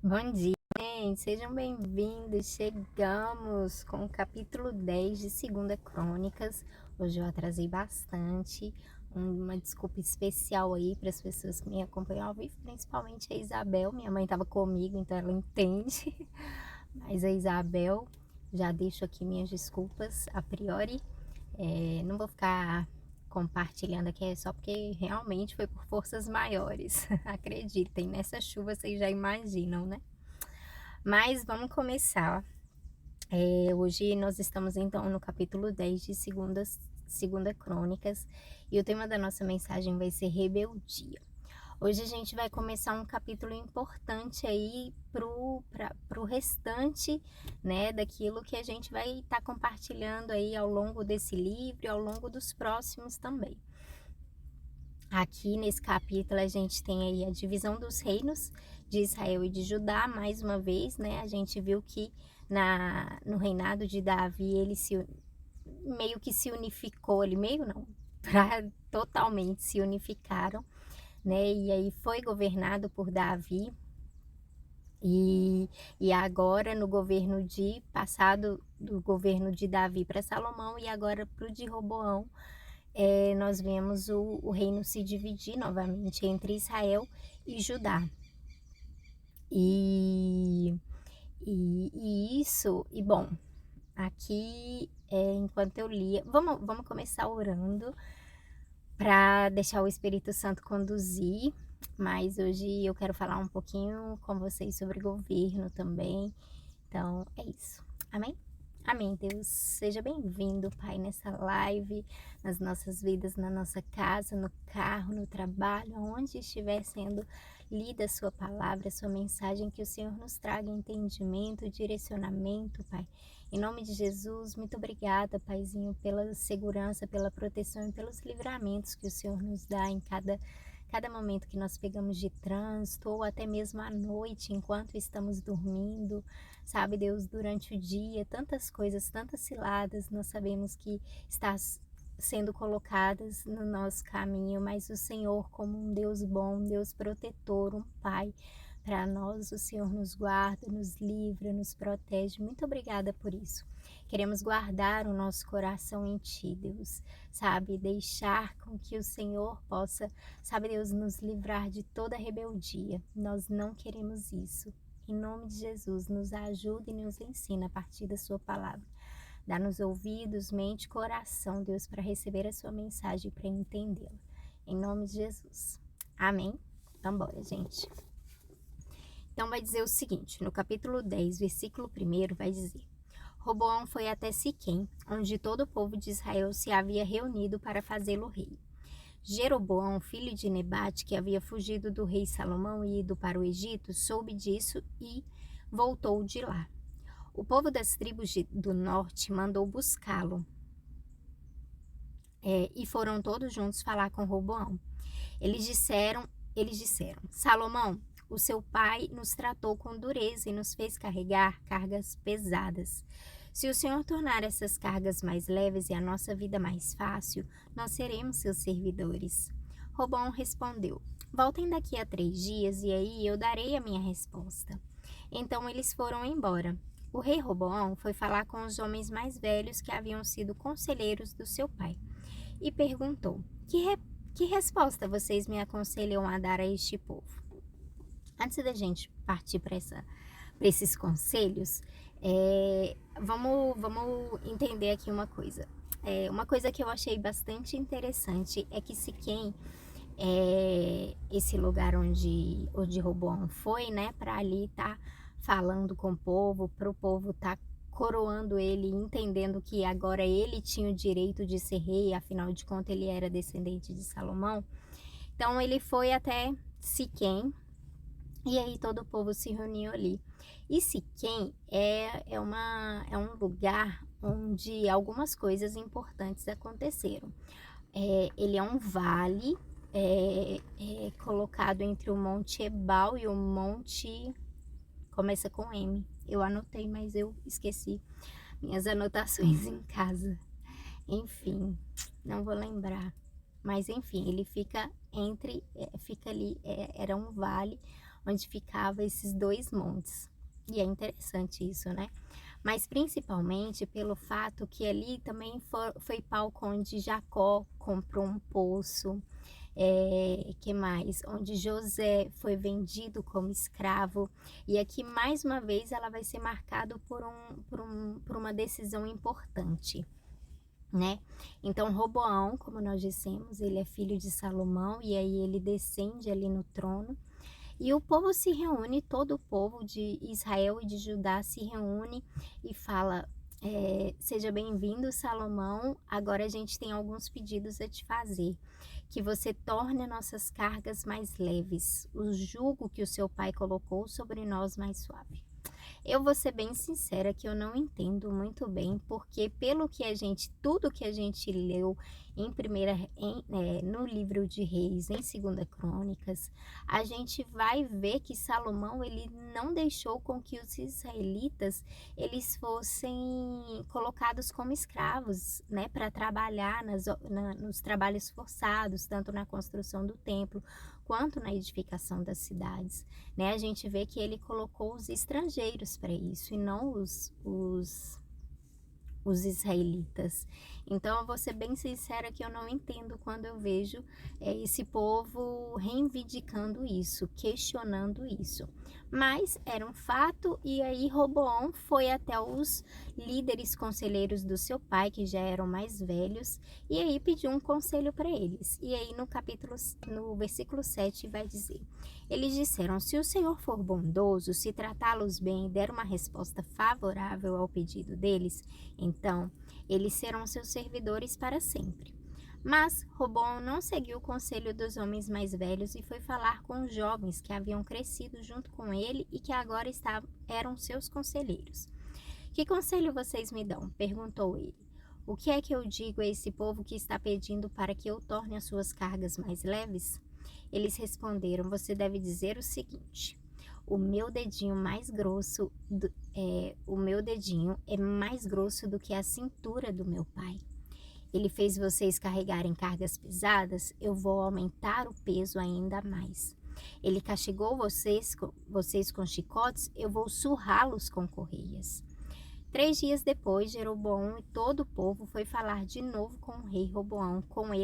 Bom dia, gente. Sejam bem-vindos. Chegamos com o capítulo 10 de Segunda Crônicas. Hoje eu atrasei bastante. Uma desculpa especial aí para as pessoas que me acompanham ao vivo, principalmente a Isabel. Minha mãe estava comigo, então ela entende. Mas a Isabel, já deixo aqui minhas desculpas a priori. Não vou ficar compartilhando aqui, é só porque realmente foi por forças maiores. Acreditem, nessa chuva vocês já imaginam, né? Mas vamos começar. Hoje nós estamos então no capítulo 10 de Segunda Crônicas e o tema da nossa mensagem vai ser rebeldia. Hoje a gente vai começar um capítulo importante aí pro restante, né, daquilo que a gente vai estar compartilhando aí ao longo desse livro e ao longo dos próximos também. Aqui nesse capítulo a gente tem aí a divisão dos reinos de Israel e de Judá, mais uma vez, né? A gente viu que no reinado de Davi ele meio que se unificou, ele meio não, totalmente se unificaram, né? E aí foi governado por Davi e agora no governo de passado do governo de Davi para Salomão e agora para o de Roboão. Nós vemos o reino se dividir novamente entre Israel e Judá. E, bom, aqui, enquanto eu lia, vamos começar orando para deixar o Espírito Santo conduzir, mas hoje eu quero falar um pouquinho com vocês sobre governo também, então é isso, amém? Amém, Deus. Seja bem-vindo, Pai, nessa live, nas nossas vidas, na nossa casa, no carro, no trabalho, aonde estiver sendo lida a sua palavra, a sua mensagem, que o Senhor nos traga entendimento, direcionamento, Pai. Em nome de Jesus, muito obrigada, Paizinho, pela segurança, pela proteção e pelos livramentos que o Senhor nos dá em cada momento que nós pegamos de trânsito ou até mesmo à noite, enquanto estamos dormindo. Sabe, Deus, durante o dia, tantas coisas, tantas ciladas, nós sabemos que está sendo colocadas no nosso caminho, mas o Senhor, como um Deus bom, um Deus protetor, um Pai, para nós o Senhor nos guarda, nos livra, nos protege. Muito obrigada por isso. Queremos guardar o nosso coração em Ti, Deus, sabe, deixar com que o Senhor possa, sabe, Deus, nos livrar de toda rebeldia. Nós não queremos isso. Em nome de Jesus, nos ajuda e nos ensina a partir da sua palavra. Dá-nos ouvidos, mente e coração, Deus, para receber a sua mensagem e para entendê-la. Em nome de Jesus. Amém? Vamos embora, gente. Então vai dizer o seguinte, no capítulo 10, versículo 1, vai dizer: Roboão foi até Siquém, onde todo o povo de Israel se havia reunido para fazê-lo rei. Jeroboão, filho de Nebate, que havia fugido do rei Salomão e ido para o Egito, soube disso e voltou de lá. O povo das tribos do norte mandou buscá-lo, e foram todos juntos falar com Roboão. Eles disseram, Salomão, o seu pai nos tratou com dureza e nos fez carregar cargas pesadas. Se o Senhor tornar essas cargas mais leves e a nossa vida mais fácil, nós seremos seus servidores. Roboão respondeu: Voltem daqui a 3 dias e aí eu darei a minha resposta. Então eles foram embora. O rei Roboão foi falar com os homens mais velhos que haviam sido conselheiros do seu pai e perguntou: Que resposta vocês me aconselham a dar a este povo? Antes da gente partir para esses conselhos, vamos entender aqui uma coisa. Uma coisa que eu achei bastante interessante é que Siquém, esse lugar onde Roboão foi, né, para ali estar falando com o povo, para o povo estar coroando ele, entendendo que agora ele tinha o direito de ser rei, afinal de contas ele era descendente de Salomão. Então ele foi até Siquém e aí todo o povo se reuniu ali. E Siquém é um lugar onde algumas coisas importantes aconteceram. Ele é um vale colocado entre o Monte Ebal e o Monte... Começa com M. Eu anotei, mas eu esqueci minhas anotações em casa. Enfim, não vou lembrar. Mas enfim, ele fica fica ali, era um vale onde ficava esses 2 montes. E é interessante isso, né. Mas principalmente pelo fato que ali também foi palco onde Jacó comprou um poço, que mais? Onde José foi vendido como escravo, e aqui mais uma vez ela vai ser marcado por uma decisão importante, né. Então Roboão, como nós dissemos, ele é filho de Salomão, e aí ele descende ali no trono, e o povo se reúne, todo o povo de Israel e de Judá se reúne e fala: "Seja bem-vindo, Salomão, agora a gente tem alguns pedidos a te fazer, que você torne as nossas cargas mais leves, o jugo que o seu pai colocou sobre nós mais suave". Eu vou ser bem sincera que eu não entendo muito bem, porque pelo que a gente tudo que a gente leu no livro de Reis, em Segunda Crônicas, a gente vai ver que Salomão ele não deixou com que os israelitas eles fossem colocados como escravos, né, para trabalhar nos trabalhos forçados, tanto na construção do templo, quanto na edificação das cidades, né. A gente vê que ele colocou os estrangeiros para isso e não os israelitas. Então eu vou ser bem sincera que eu não entendo quando eu vejo, esse povo reivindicando isso, questionando isso. Mas era um fato, e aí Roboão foi até os líderes conselheiros do seu pai, que já eram mais velhos, e aí pediu um conselho para eles. E aí no versículo 7 vai dizer: eles disseram: "Se o Senhor for bondoso, se tratá-los bem e der uma resposta favorável ao pedido deles, então eles serão seus servidores para sempre". Mas Roboão não seguiu o conselho dos homens mais velhos e foi falar com os jovens que haviam crescido junto com ele e que agora eram seus conselheiros. "Que conselho vocês me dão?", perguntou ele. "O que é que eu digo a esse povo que está pedindo para que eu torne as suas cargas mais leves?" Eles responderam: "Você deve dizer o seguinte: o meu dedinho é mais grosso do que a cintura do meu pai. Ele fez vocês carregarem cargas pesadas, eu vou aumentar o peso ainda mais. Ele castigou vocês com chicotes, eu vou surrá-los com correias." 3 dias depois, Jeroboão e todo o povo foi falar de novo com o rei Roboão, como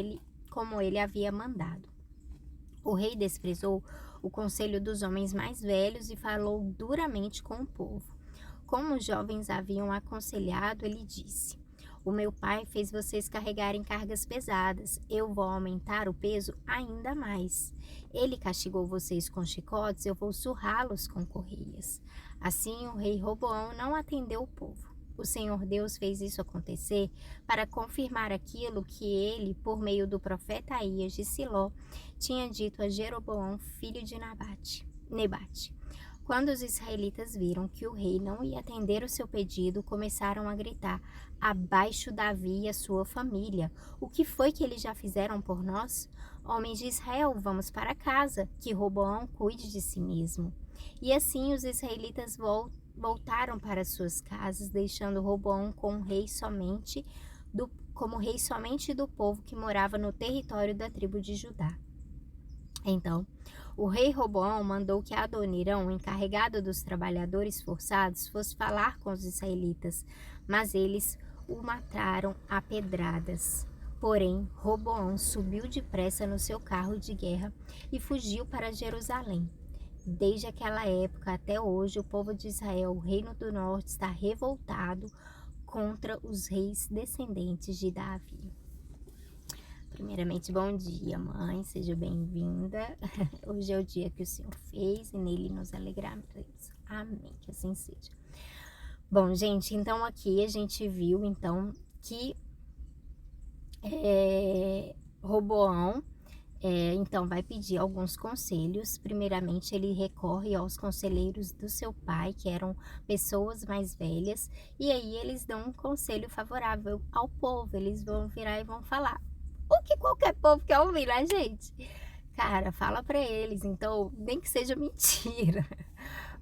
ele havia mandado. O rei desprezou o conselho dos homens mais velhos e falou duramente com o povo. Como os jovens haviam aconselhado, ele disse: "O meu pai fez vocês carregarem cargas pesadas, eu vou aumentar o peso ainda mais. Ele castigou vocês com chicotes, eu vou surrá-los com correias." Assim, o rei Roboão não atendeu o povo. O Senhor Deus fez isso acontecer para confirmar aquilo que ele, por meio do profeta Aías de Siló, tinha dito a Jeroboão, filho de Nebate. Quando os israelitas viram que o rei não ia atender o seu pedido, começaram a gritar: "Abaixo Davi e a sua família! O que foi que eles já fizeram por nós? Homens de Israel, vamos para casa, que Roboão cuide de si mesmo." E assim os israelitas voltaram para suas casas, deixando Roboão como rei somente do povo que morava no território da tribo de Judá. Então, o rei Roboão mandou que Adonirão, encarregado dos trabalhadores forçados, fosse falar com os israelitas, mas eles o mataram a pedradas. Porém, Roboão subiu depressa no seu carro de guerra e fugiu para Jerusalém. Desde aquela época até hoje, o povo de Israel, o reino do norte, está revoltado contra os reis descendentes de Davi. Primeiramente, bom dia, mãe, seja bem-vinda. Hoje é o dia que o Senhor fez e nele nos alegraremos. Amém, que assim seja. Bom, gente, então aqui a gente viu, então, que Roboão, então, vai pedir alguns conselhos. Primeiramente, ele recorre aos conselheiros do seu pai, que eram pessoas mais velhas, e aí eles dão um conselho favorável ao povo. Eles vão virar e vão falar o que qualquer povo quer ouvir, né, gente? Cara, fala pra eles, então, nem que seja mentira,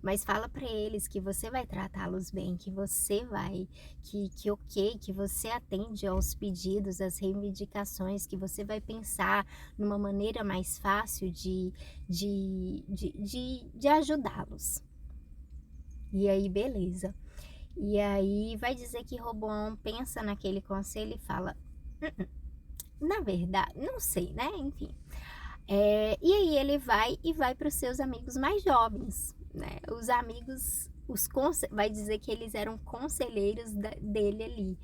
mas fala para eles que você vai tratá-los bem, que você vai, que ok, que você atende aos pedidos, às reivindicações, que você vai pensar numa maneira mais fácil de ajudá-los. E aí, beleza. E aí vai dizer que Roboão pensa naquele conselho e fala: na verdade, não sei, né? Enfim. E aí ele vai para os seus amigos mais jovens, né? Os amigos, vai dizer que eles eram conselheiros dele ali.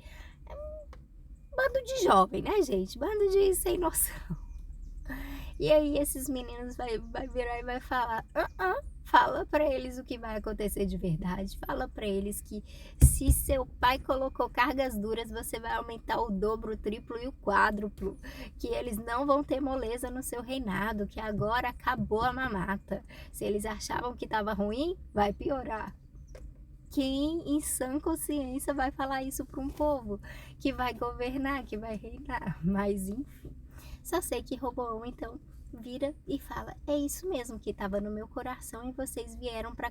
Bando de jovem, né, gente? Bando de sem noção. E aí esses meninos vai virar e vai falar: fala pra eles o que vai acontecer de verdade. Fala pra eles que se seu pai colocou cargas duras, você vai aumentar o dobro, o triplo e o quádruplo. Que eles não vão ter moleza no seu reinado, que agora acabou a mamata. Se eles achavam que estava ruim, vai piorar. Quem em sã consciência vai falar isso para um povo que vai governar, que vai reinar? Mas enfim, só sei que Roboão então vira e fala: é isso mesmo que estava no meu coração e vocês vieram para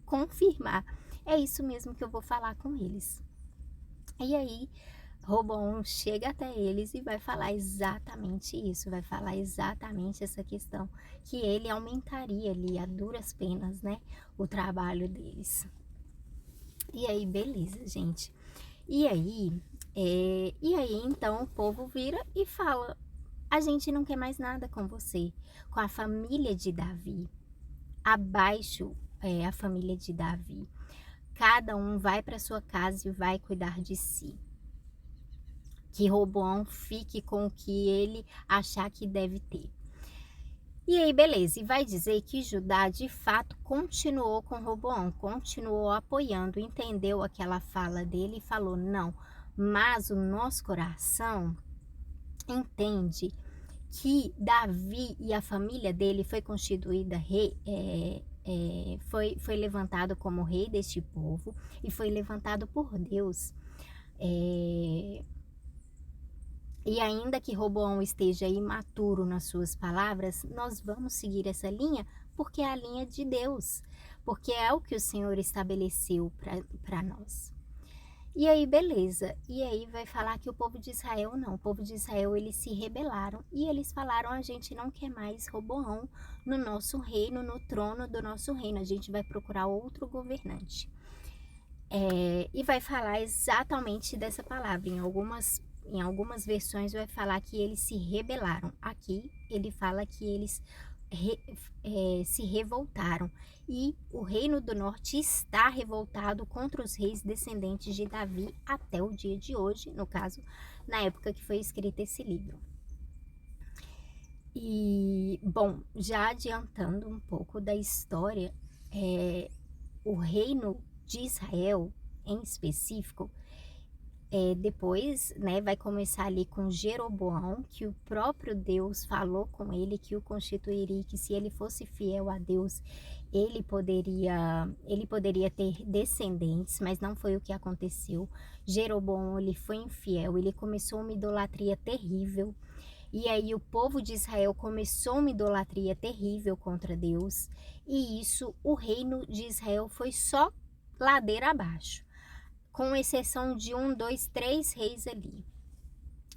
confirmar. É isso mesmo que eu vou falar com eles. E aí Roboão chega até eles e vai falar exatamente isso, vai falar exatamente essa questão, que ele aumentaria ali a duras penas, né, o trabalho deles. E aí, beleza, gente. E aí, então o povo vira e fala: a gente não quer mais nada com você, com a família de Davi. Abaixo a família de Davi. Cada um vai para sua casa e vai cuidar de si. Que Roboão fique com o que ele achar que deve ter. E aí, beleza, e vai dizer que Judá de fato continuou com Roboão, continuou apoiando, entendeu aquela fala dele e falou: não, mas o nosso coração entende que Davi e a família dele foi constituída rei, foi levantado como rei deste povo e foi levantado por Deus. E ainda que Roboão esteja imaturo nas suas palavras, nós vamos seguir essa linha porque é a linha de Deus, porque é o que o Senhor estabeleceu para nós. E aí, beleza. E aí vai falar que o povo de Israel não. O povo de Israel, eles se rebelaram e eles falaram: a gente não quer mais Roboão no nosso reino, no trono do nosso reino. A gente vai procurar outro governante. E vai falar exatamente dessa palavra. Em algumas versões vai falar que eles se rebelaram. Aqui ele fala que eles se revoltaram. E o reino do norte está revoltado contra os reis descendentes de Davi até o dia de hoje, no caso, na época que foi escrito esse livro. E, bom, já adiantando um pouco da história, o reino de Israel, em específico, depois, né, vai começar ali com Jeroboão, que o próprio Deus falou com ele que o constituiria, que se ele fosse fiel a Deus, ele poderia ter descendentes, mas não foi o que aconteceu. Jeroboão, ele foi infiel, ele começou uma idolatria terrível. E aí o povo de Israel começou uma idolatria terrível contra Deus, e isso, o reino de Israel foi só ladeira abaixo, com exceção de 1, 2, 3 reis ali.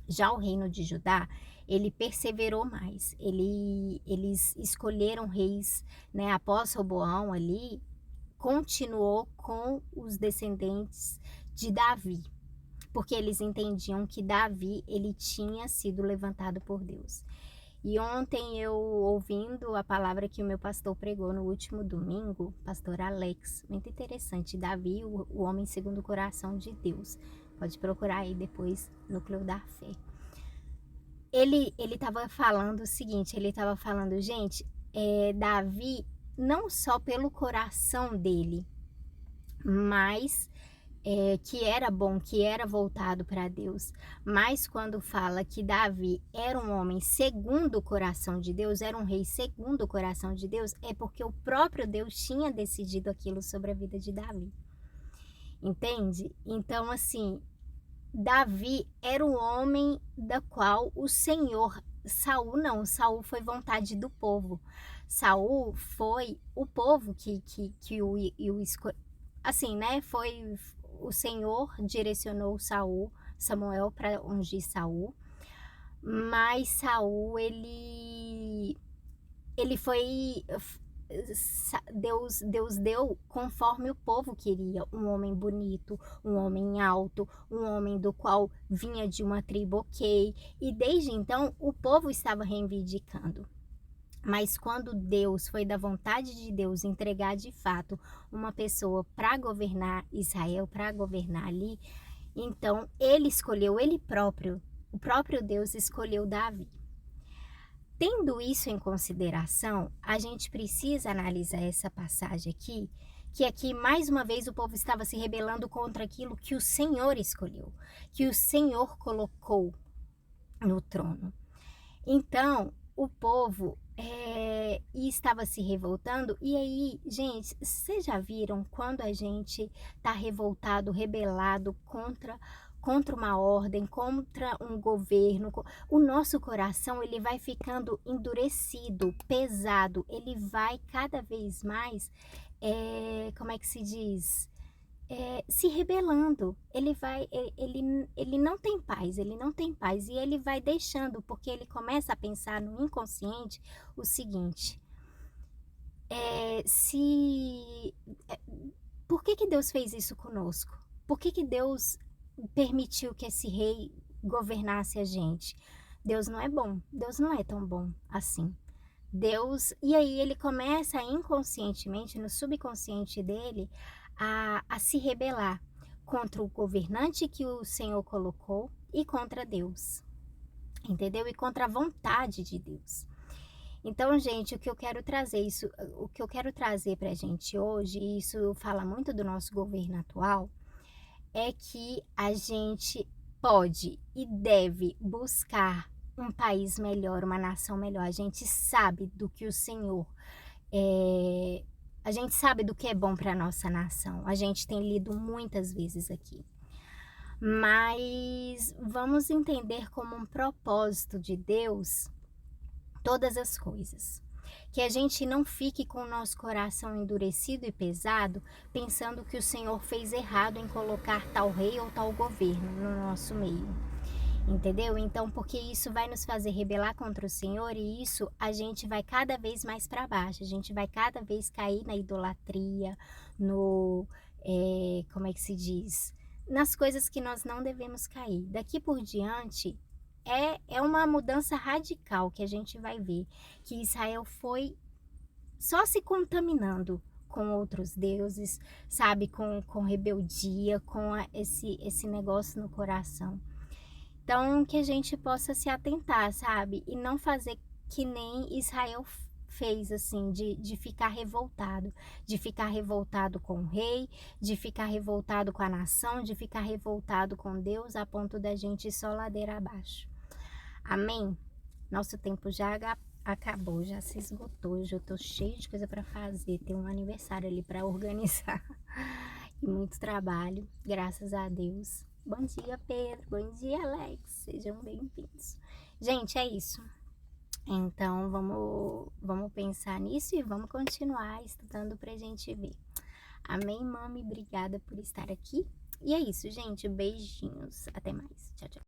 Já o reino de Judá, ele perseverou mais. Eles escolheram reis, né, após Roboão ali, continuou com os descendentes de Davi, porque eles entendiam que Davi, ele tinha sido levantado por Deus. E ontem eu, ouvindo a palavra que o meu pastor pregou no último domingo, pastor Alex, muito interessante, Davi, o homem segundo o coração de Deus. Pode procurar aí depois, Núcleo da Fé. Ele estava falando o seguinte, ele estava falando, gente, Davi, não só pelo coração dele, mas que era bom, que era voltado para Deus, mas quando fala que Davi era um homem segundo o coração de Deus, era um rei segundo o coração de Deus, é porque o próprio Deus tinha decidido aquilo sobre a vida de Davi, entende? Então, assim, Davi era o homem da qual o Senhor, Saul não, Saul foi vontade do povo. Saul foi o povo que o assim, né, foi o Senhor direcionou Samuel para ungir Saul, mas Saul ele foi Deus deu conforme o povo queria, um homem bonito, um homem alto, um homem do qual vinha de uma tribo ok, e desde então o povo estava reivindicando. Mas quando Deus foi da vontade de Deus entregar de fato uma pessoa para governar Israel, para governar ali, então ele escolheu ele próprio, o próprio Deus escolheu Davi. Tendo isso em consideração, a gente precisa analisar essa passagem aqui, que aqui mais uma vez o povo estava se rebelando contra aquilo que o Senhor escolheu, que o Senhor colocou no trono. Então, o povo estava se revoltando, e aí, gente, vocês já viram quando a gente está revoltado, rebelado contra uma ordem, contra um governo, o nosso coração ele vai ficando endurecido, pesado, ele vai cada vez mais, como é que se diz? Se rebelando, ele não tem paz, ele não tem paz, e ele vai deixando, porque ele começa a pensar no inconsciente o seguinte, se, por que Deus fez isso conosco? Por que Deus permitiu que esse rei governasse a gente? Deus não é bom, Deus não é tão bom assim. E aí ele começa inconscientemente, no subconsciente dele, a se rebelar contra o governante que o Senhor colocou e contra Deus, entendeu? E contra a vontade de Deus. Então, gente, o que eu quero trazer pra gente hoje, e isso fala muito do nosso governo atual, é que a gente pode e deve buscar um país melhor, uma nação melhor. A gente sabe do que o Senhor a gente sabe do que é bom para nossa nação. A gente tem lido muitas vezes aqui. Mas vamos entender como um propósito de Deus todas as coisas. Que a gente não fique com o nosso coração endurecido e pesado, pensando que o Senhor fez errado em colocar tal rei ou tal governo no nosso meio. Entendeu? Então, porque isso vai nos fazer rebelar contra o Senhor, e isso a gente vai cada vez mais para baixo, a gente vai cada vez cair na idolatria, como é que se diz? Nas coisas que nós não devemos cair. Daqui por diante, é uma mudança radical que a gente vai ver, que Israel foi só se contaminando com outros deuses, sabe? Com rebeldia, com esse negócio no coração. Então, que a gente possa se atentar, sabe? E não fazer que nem Israel fez, assim, de ficar revoltado. De ficar revoltado com o rei, de ficar revoltado com a nação, de ficar revoltado com Deus, a ponto da gente ir só ladeira abaixo. Amém? Nosso tempo já acabou, já se esgotou. Hoje eu tô cheio de coisa para fazer. Tem um aniversário ali para organizar. E muito trabalho, graças a Deus. Bom dia, Pedro. Bom dia, Alex. Sejam bem-vindos. Gente, é isso. Então, vamos pensar nisso e vamos continuar estudando pra gente ver. Amém, mami? Obrigada por estar aqui. E é isso, gente. Beijinhos. Até mais. Tchau, tchau.